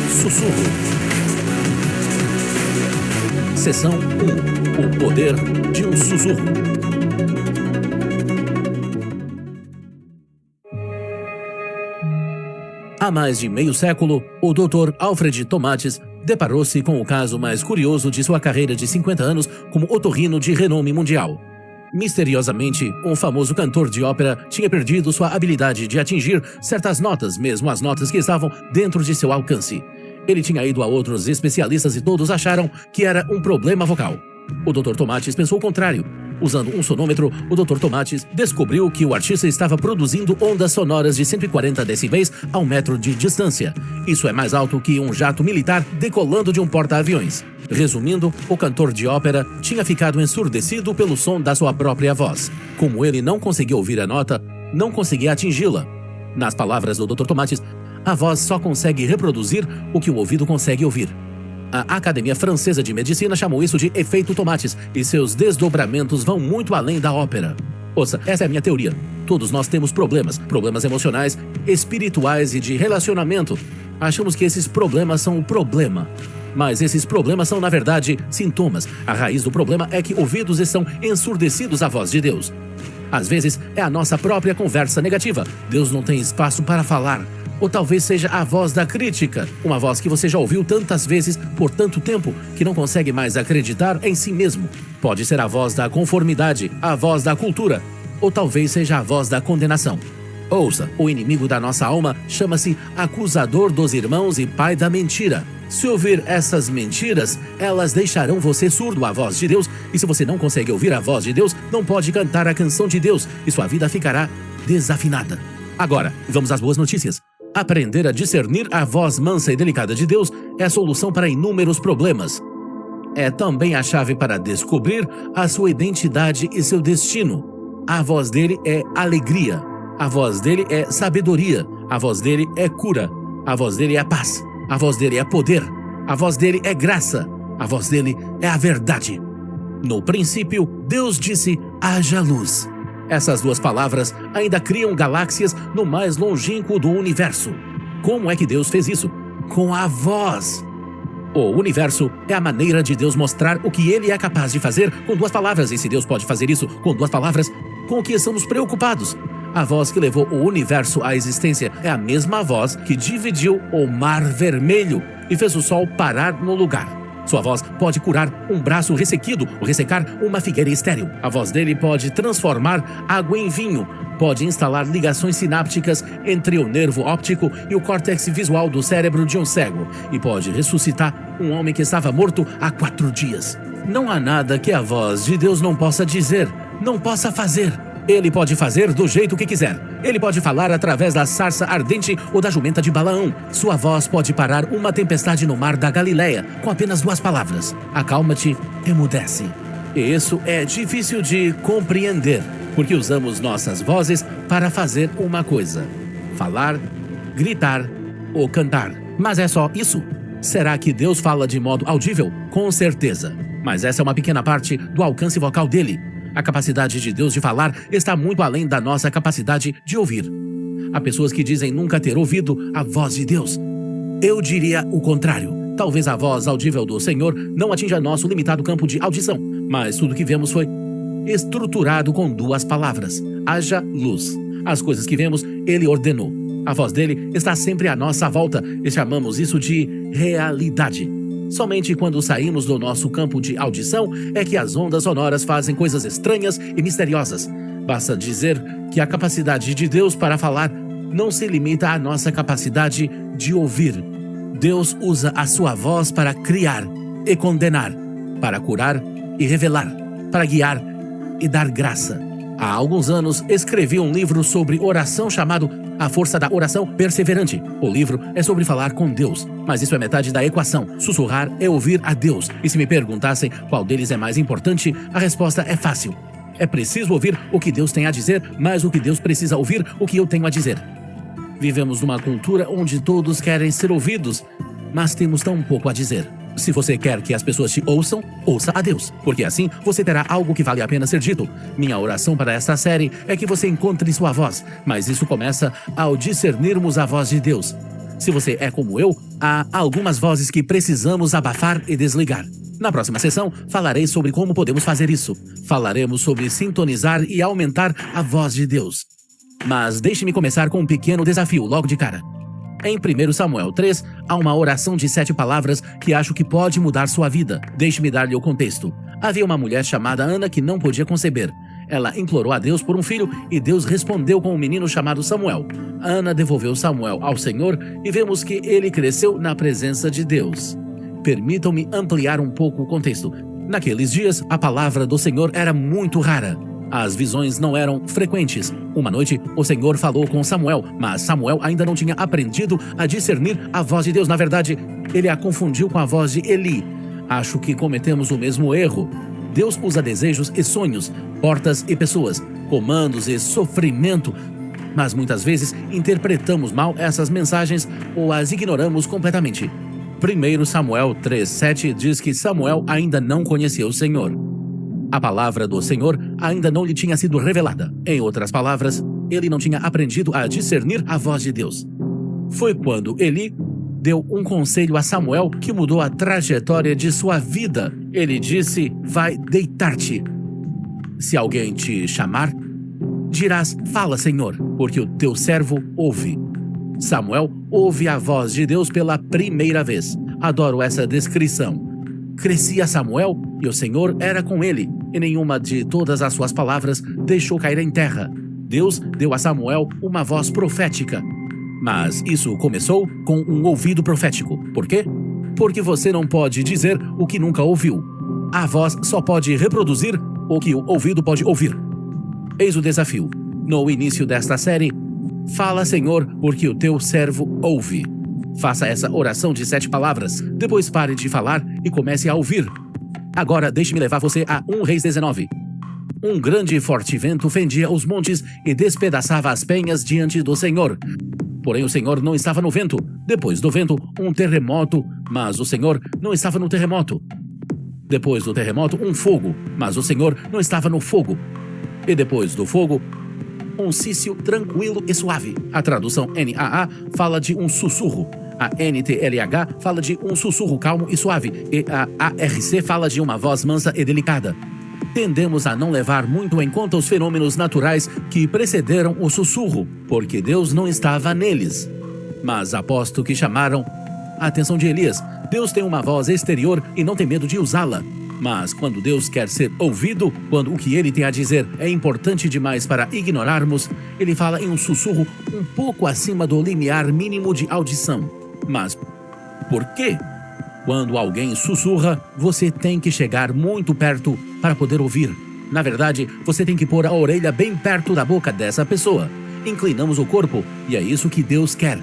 Sussurro. Seção 1. O poder de um sussurro. Há mais de meio século, o Dr. Alfred Tomates deparou-se com o caso mais curioso de sua carreira de 50 anos como otorrino de renome mundial. Misteriosamente, um famoso cantor de ópera tinha perdido sua habilidade de atingir certas notas, mesmo as notas que estavam dentro de seu alcance. Ele tinha ido a outros especialistas e todos acharam que era um problema vocal. O Dr. Tomates pensou o contrário. Usando um sonômetro, o Dr. Tomates descobriu que o artista estava produzindo ondas sonoras de 140 decibéis a 1 metro de distância. Isso é mais alto que um jato militar decolando de um porta-aviões. Resumindo, o cantor de ópera tinha ficado ensurdecido pelo som da sua própria voz. Como ele não conseguia ouvir a nota, não conseguia atingi-la. Nas palavras do Dr. Tomates, a voz só consegue reproduzir o que o ouvido consegue ouvir. A Academia Francesa de Medicina chamou isso de efeito Tomates, e seus desdobramentos vão muito além da ópera. Ouça, essa é a minha teoria. Todos nós temos problemas emocionais, espirituais e de relacionamento. Achamos que esses problemas são o problema. Mas esses problemas são, na verdade, sintomas. A raiz do problema é que ouvidos estão ensurdecidos à voz de Deus. Às vezes, é a nossa própria conversa negativa. Deus não tem espaço para falar. Ou talvez seja a voz da crítica, uma voz que você já ouviu tantas vezes por tanto tempo que não consegue mais acreditar em si mesmo. Pode ser a voz da conformidade, a voz da cultura, ou talvez seja a voz da condenação. Ouça, o inimigo da nossa alma chama-se acusador dos irmãos e pai da mentira. Se ouvir essas mentiras, elas deixarão você surdo à voz de Deus, e se você não consegue ouvir a voz de Deus, não pode cantar a canção de Deus, e sua vida ficará desafinada. Agora, vamos às boas notícias. Aprender a discernir a voz mansa e delicada de Deus é a solução para inúmeros problemas. É também a chave para descobrir a sua identidade e seu destino. A voz dele é alegria. A voz dele é sabedoria. A voz dele é cura. A voz dele é paz. A voz dele é poder. A voz dele é graça. A voz dele é a verdade. No princípio, Deus disse: haja luz. Essas duas palavras ainda criam galáxias no mais longínquo do universo. Como é que Deus fez isso? Com a voz. O universo é a maneira de Deus mostrar o que Ele é capaz de fazer com duas palavras. E se Deus pode fazer isso com duas palavras, com o que estamos preocupados? A voz que levou o universo à existência é a mesma voz que dividiu o Mar Vermelho e fez o Sol parar no lugar. Sua voz pode curar um braço ressequido ou ressecar uma figueira estéril. A voz dele pode transformar água em vinho, pode instalar ligações sinápticas entre o nervo óptico e o córtex visual do cérebro de um cego e pode ressuscitar um homem que estava morto há 4 dias. Não há nada que a voz de Deus não possa dizer, não possa fazer. Ele pode fazer do jeito que quiser. Ele pode falar através da sarça ardente ou da jumenta de Balaão. Sua voz pode parar uma tempestade no mar da Galileia com apenas 2 palavras. Acalma-te, emudece. E isso é difícil de compreender, porque usamos nossas vozes para fazer uma coisa: falar, gritar ou cantar. Mas é só isso? Será que Deus fala de modo audível? Com certeza. Mas essa é uma pequena parte do alcance vocal dele. A capacidade de Deus de falar está muito além da nossa capacidade de ouvir. Há pessoas que dizem nunca ter ouvido a voz de Deus. Eu diria o contrário. Talvez a voz audível do Senhor não atinja nosso limitado campo de audição, mas tudo que vemos foi estruturado com 2 palavras: haja luz. As coisas que vemos, Ele ordenou. A voz dele está sempre à nossa volta e chamamos isso de realidade. Somente quando saímos do nosso campo de audição é que as ondas sonoras fazem coisas estranhas e misteriosas. Basta dizer que a capacidade de Deus para falar não se limita à nossa capacidade de ouvir. Deus usa a sua voz para criar e condenar, para curar e revelar, para guiar e dar graça. Há alguns anos, escrevi um livro sobre oração chamado A Força da Oração Perseverante. O livro é sobre falar com Deus, mas isso é metade da equação. Sussurrar é ouvir a Deus. E se me perguntassem qual deles é mais importante, a resposta é fácil. É preciso ouvir o que Deus tem a dizer, mais o que Deus precisa ouvir o que eu tenho a dizer. Vivemos numa cultura onde todos querem ser ouvidos, mas temos tão pouco a dizer. Se você quer que as pessoas te ouçam, ouça a Deus, porque assim você terá algo que vale a pena ser dito. Minha oração para esta série é que você encontre sua voz, mas isso começa ao discernirmos a voz de Deus. Se você é como eu, há algumas vozes que precisamos abafar e desligar. Na próxima sessão, falarei sobre como podemos fazer isso. Falaremos sobre sintonizar e aumentar a voz de Deus. Mas deixe-me começar com um pequeno desafio logo de cara. Em 1 Samuel 3, há uma oração de 7 palavras que acho que pode mudar sua vida. Deixe-me dar-lhe o contexto. Havia uma mulher chamada Ana que não podia conceber. Ela implorou a Deus por um filho e Deus respondeu com um menino chamado Samuel. Ana devolveu Samuel ao Senhor e vemos que ele cresceu na presença de Deus. Permitam-me ampliar um pouco o contexto. Naqueles dias, a palavra do Senhor era muito rara. As visões não eram frequentes. Uma noite, o Senhor falou com Samuel, mas Samuel ainda não tinha aprendido a discernir a voz de Deus. Na verdade, ele a confundiu com a voz de Eli. Acho que cometemos o mesmo erro. Deus usa desejos e sonhos, portas e pessoas, comandos e sofrimento, mas muitas vezes interpretamos mal essas mensagens ou as ignoramos completamente. 1 Samuel 3:7 diz que Samuel ainda não conhecia o Senhor. A palavra do Senhor ainda não lhe tinha sido revelada. Em outras palavras, ele não tinha aprendido a discernir a voz de Deus. Foi quando Eli deu um conselho a Samuel que mudou a trajetória de sua vida. Ele disse: vai deitar-te. Se alguém te chamar, dirás: fala, Senhor, porque o teu servo ouve. Samuel ouve a voz de Deus pela primeira vez. Adoro essa descrição. Crescia Samuel e o Senhor era com ele, e nenhuma de todas as suas palavras deixou cair em terra. Deus deu a Samuel uma voz profética. Mas isso começou com um ouvido profético. Por quê? Porque você não pode dizer o que nunca ouviu. A voz só pode reproduzir o que o ouvido pode ouvir. Eis o desafio. No início desta série, fala, Senhor, porque o teu servo ouve. Faça essa oração de 7 palavras. Depois pare de falar e comece a ouvir. Agora deixe-me levar você a 1 Reis 19. Um grande e forte vento fendia os montes e despedaçava as penhas diante do Senhor. Porém o Senhor não estava no vento. Depois do vento, um terremoto, mas o Senhor não estava no terremoto. Depois do terremoto, um fogo, mas o Senhor não estava no fogo. E depois do fogo, um cício tranquilo e suave. A tradução NAA fala de um sussurro. A NTLH fala de um sussurro calmo e suave. E a ARC fala de uma voz mansa e delicada. Tendemos a não levar muito em conta os fenômenos naturais que precederam o sussurro, porque Deus não estava neles. Mas aposto que chamaram a atenção de Elias. Deus tem uma voz exterior e não tem medo de usá-la. Mas quando Deus quer ser ouvido, quando o que ele tem a dizer é importante demais para ignorarmos, ele fala em um sussurro um pouco acima do limiar mínimo de audição. Mas por quê? Quando alguém sussurra, você tem que chegar muito perto para poder ouvir. Na verdade, você tem que pôr a orelha bem perto da boca dessa pessoa. Inclinamos o corpo e é isso que Deus quer.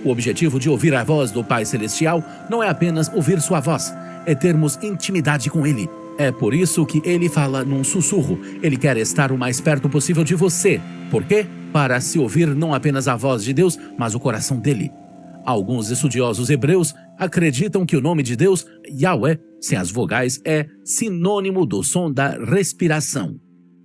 O objetivo de ouvir a voz do Pai Celestial não é apenas ouvir sua voz, é termos intimidade com Ele. É por isso que Ele fala num sussurro. Ele quer estar o mais perto possível de você. Por quê? Para se ouvir não apenas a voz de Deus, mas o coração dele. Alguns estudiosos hebreus acreditam que o nome de Deus, Yahweh, sem as vogais, é sinônimo do som da respiração.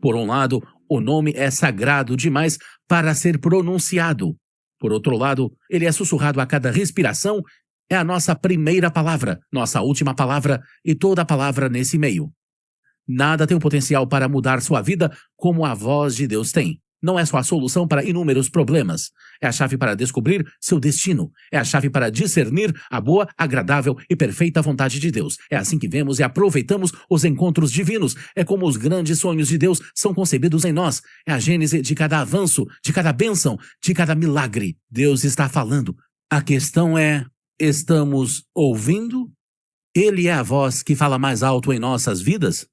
Por um lado, o nome é sagrado demais para ser pronunciado. Por outro lado, ele é sussurrado a cada respiração. É a nossa primeira palavra, nossa última palavra e toda a palavra nesse meio. Nada tem o potencial para mudar sua vida como a voz de Deus tem. Não é só a solução para inúmeros problemas. É a chave para descobrir seu destino. É a chave para discernir a boa, agradável e perfeita vontade de Deus. É assim que vemos e aproveitamos os encontros divinos. É como os grandes sonhos de Deus são concebidos em nós. É a gênese de cada avanço, de cada bênção, de cada milagre. Deus está falando. A questão é: estamos ouvindo? Ele é a voz que fala mais alto em nossas vidas?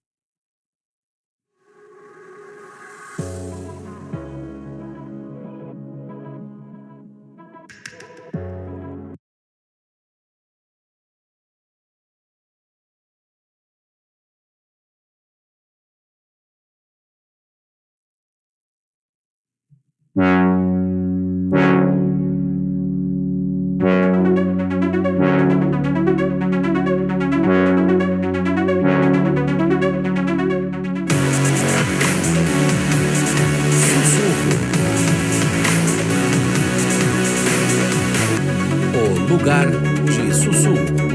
Lugar de Sussurro.